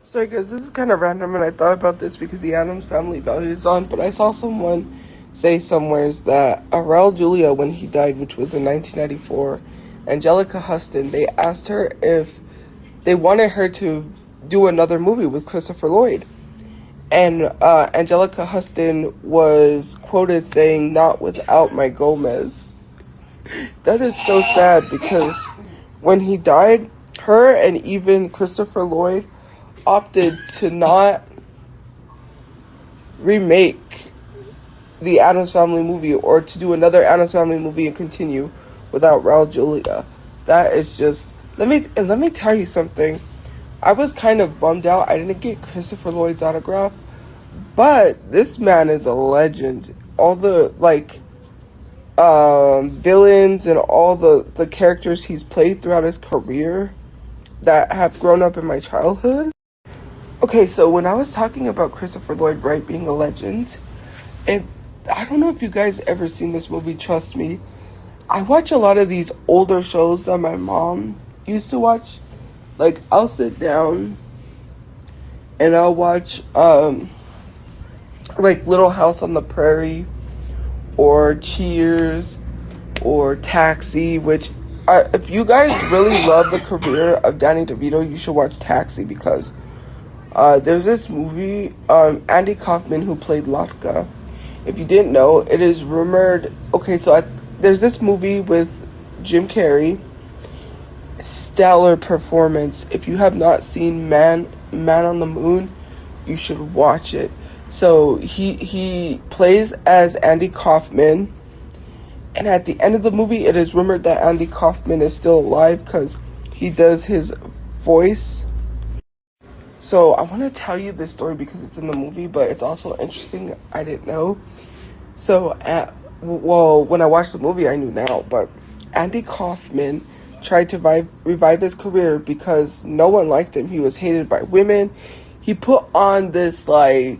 Sorry guys, this is kind of random and I thought about this because the Adams Family Value is on, but I saw someone say somewheres that Raul Julia, when he died, which was in 1994, Angelica Huston, they asked her if they wanted her to do another movie with Christopher Lloyd. And Angelica Huston was quoted saying, "Not without my Gomez." That is so sad because when he died, her and even Christopher Lloyd opted to not remake the Addams Family movie or to do another Addams Family movie and continue without Raul Julia. That is just let me tell you something. I was kind of bummed out I didn't get Christopher Lloyd's autograph, but this man is a legend. All the villains and all the characters he's played throughout his career that have grown up in my childhood. Okay, so when I was talking about Christopher Lloyd Wright being a legend, and I don't know if you guys ever seen this movie, trust me. I watch a lot of these older shows that my mom used to watch. Like, I'll sit down and I'll watch, like Little House on the Prairie, or Cheers, or Taxi, which, if you guys really love the career of Danny DeVito, you should watch Taxi because there's this movie, Andy Kaufman, who played Latka. If you didn't know, it is rumored. Okay, so there's this movie with Jim Carrey. Stellar performance. If you have not seen Man on the Moon, you should watch it. So he plays as Andy Kaufman, and at the end of the movie, it is rumored that Andy Kaufman is still alive because he does his voice. So I want to tell you this story because it's in the movie, but it's also interesting. I didn't know. So, when I watched the movie, I knew now. But Andy Kaufman tried to revive his career because no one liked him. He was hated by women. He put on this bad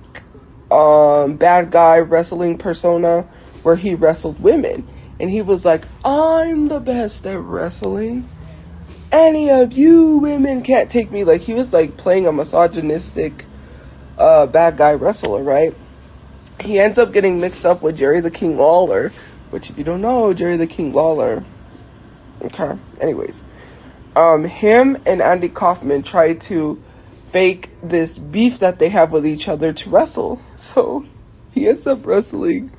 guy wrestling persona where he wrestled women, and he was like, "I'm the best at wrestling. Any of you women can't take me." Like, he was like playing a misogynistic bad guy wrestler, right? He ends up getting mixed up with Jerry the King Lawler, which, if you don't know, Jerry the King Lawler. Okay, anyways. Him and Andy Kaufman tried to fake this beef that they have with each other to wrestle. So he ends up wrestling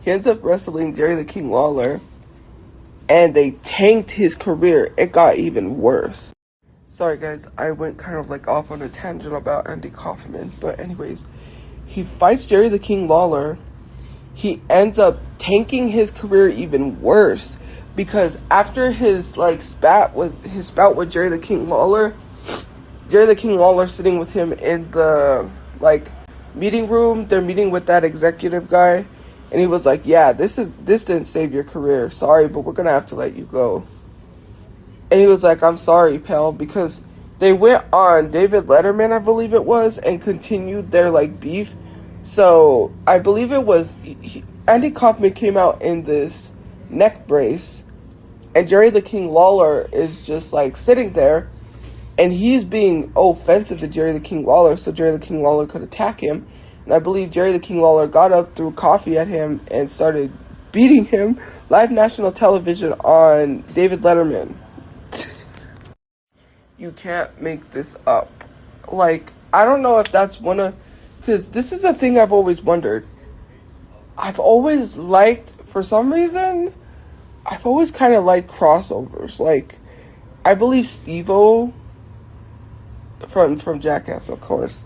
Jerry the King Lawler, and they tanked his career. It got even worse. Sorry guys, I went kind of like off on a tangent about Andy Kaufman, but anyways, he fights Jerry the King Lawler. He ends up tanking his career even worse because after his spat with Jerry the King Lawler sitting with him in the meeting room, they're meeting with that executive guy, and he was like, "Yeah, this didn't save your career. Sorry, but we're gonna have to let you go." And he was like, "I'm sorry, pal," because they went on David Letterman, I believe it was, and continued their beef. So I believe it was Andy Kaufman came out in this neck brace, and Jerry the King Lawler is just sitting there, and he's being offensive to Jerry the King Lawler, so Jerry the King Lawler could attack him. And I believe Jerry the King Lawler got up, threw coffee at him, and started beating him live national television on David Letterman. You can't make this up. I don't know if that's because this is a thing I've always wondered. I've always for some reason, I've always kind of liked crossovers. I believe Steve-O from Jackass, of course,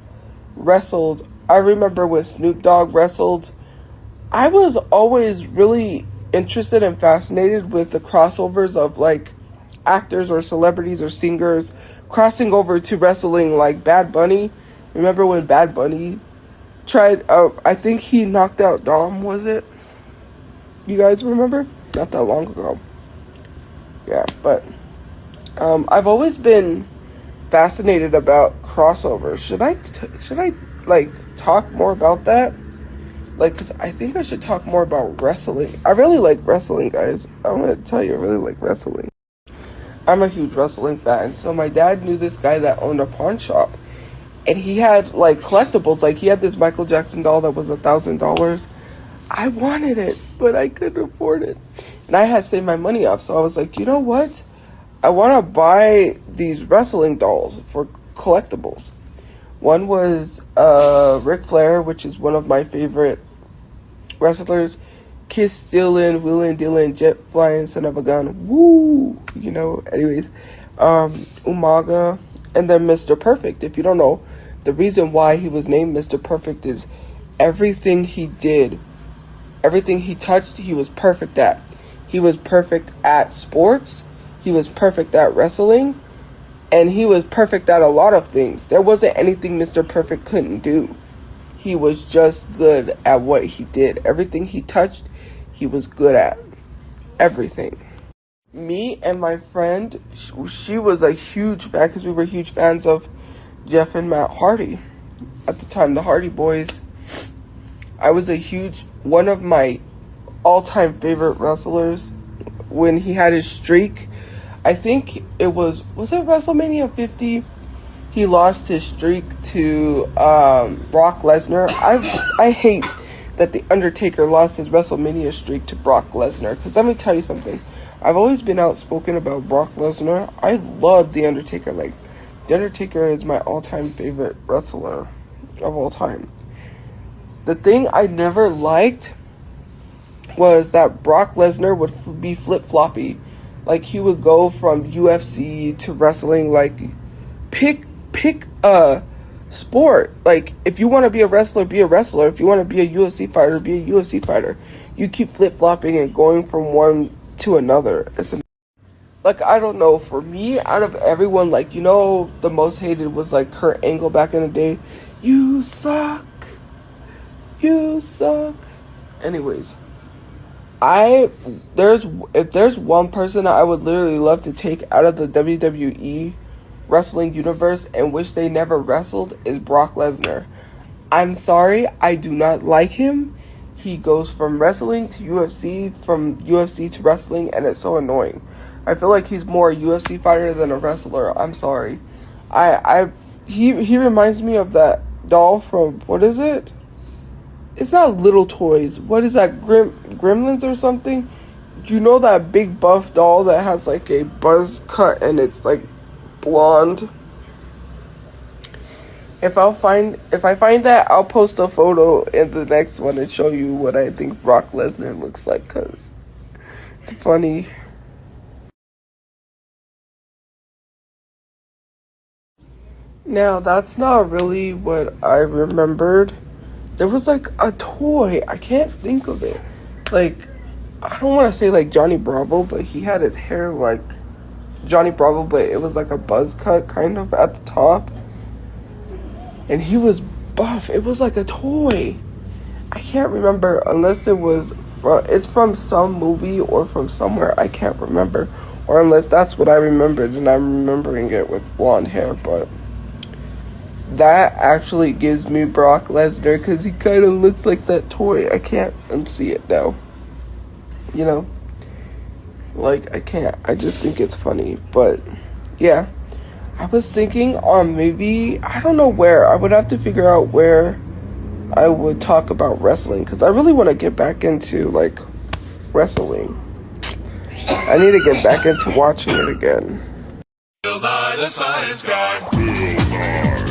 wrestled. I remember when Snoop Dogg wrestled. I was always really interested and fascinated with the crossovers of actors or celebrities or singers crossing over to wrestling, like Bad Bunny. Remember when Bad Bunny tried, I think he knocked out Dom, was it? You guys remember? Not that long ago. Yeah, but I've always been fascinated about crossovers. Should I talk more about that? Because I think I should talk more about wrestling. I really like wrestling, guys. I'm going to tell you, I really like wrestling. I'm a huge wrestling fan. So my dad knew this guy that owned a pawn shop. And he had, like, collectibles. Like, he had this Michael Jackson doll that was $1,000. I wanted it, but I couldn't afford it. And I had saved my money up. So I was like, you know what? I want to buy these wrestling dolls for collectibles. One was Ric Flair, which is one of my favorite wrestlers. Kiss stealing, wheeling, dealing, jet flying, son of a gun. Woo! You know, anyways. Umaga. And then Mr. Perfect. If you don't know, the reason why he was named Mr. Perfect is everything he did, everything he touched, he was perfect at. He was perfect at sports. He was perfect at wrestling. And he was perfect at a lot of things. There wasn't anything Mr. Perfect couldn't do. He was just good at what he did. Everything he touched, he was good at. Everything. Me and my friend, she was a huge fan because we were huge fans of Jeff and Matt Hardy. At the time, the Hardy Boys. I was one of my all-time favorite wrestlers when he had his streak. I think it was it WrestleMania 50? He lost his streak to Brock Lesnar. I hate that The Undertaker lost his WrestleMania streak to Brock Lesnar. Because let me tell you something. I've always been outspoken about Brock Lesnar. I love The Undertaker. Like, The Undertaker is my all-time favorite wrestler of all time. The thing I never liked was that Brock Lesnar would be flip-floppy. Like, he would go from UFC to wrestling. Like, pick a sport. Like, if you want to be a wrestler, be a wrestler. If you want to be a UFC fighter, be a UFC fighter. You keep flip-flopping and going from one to another. Like, I don't know, for me, out of everyone, like, you know, the most hated was, like, Kurt Angle back in the day. You suck. Anyways, if there's one person I would literally love to take out of the WWE wrestling universe and wish they never wrestled, is Brock Lesnar. I'm sorry, I do not like him. He goes from wrestling to UFC, from UFC to wrestling, and it's so annoying. I feel like he's more a UFC fighter than a wrestler. I'm sorry. He reminds me of that doll from, what is it? It's not Little Toys. What is that, Gremlins or something? Do you know that big buff doll that has like a buzz cut and it's like blonde? If I find that, I'll post a photo in the next one and show you what I think Brock Lesnar looks like, because it's funny. Now, that's not really what I remembered. There was like a toy. I can't think of it. Like, I don't want to say like Johnny Bravo, but he had his hair like Johnny Bravo, but it was like a buzz cut kind of at the top. And he was buff. It was like a toy. I can't remember unless it's from some movie or from somewhere. I can't remember. Or unless that's what I remembered and I'm remembering it with blonde hair. But that actually gives me Brock Lesnar because he kind of looks like that toy. I can't unsee it now. You know? Like, I can't. I just think it's funny. But, yeah. I was thinking on maybe, I don't know where. I would have to figure out where I would talk about wrestling. Because I really want to get back into, like, wrestling. I need to get back into watching it again. The science guy.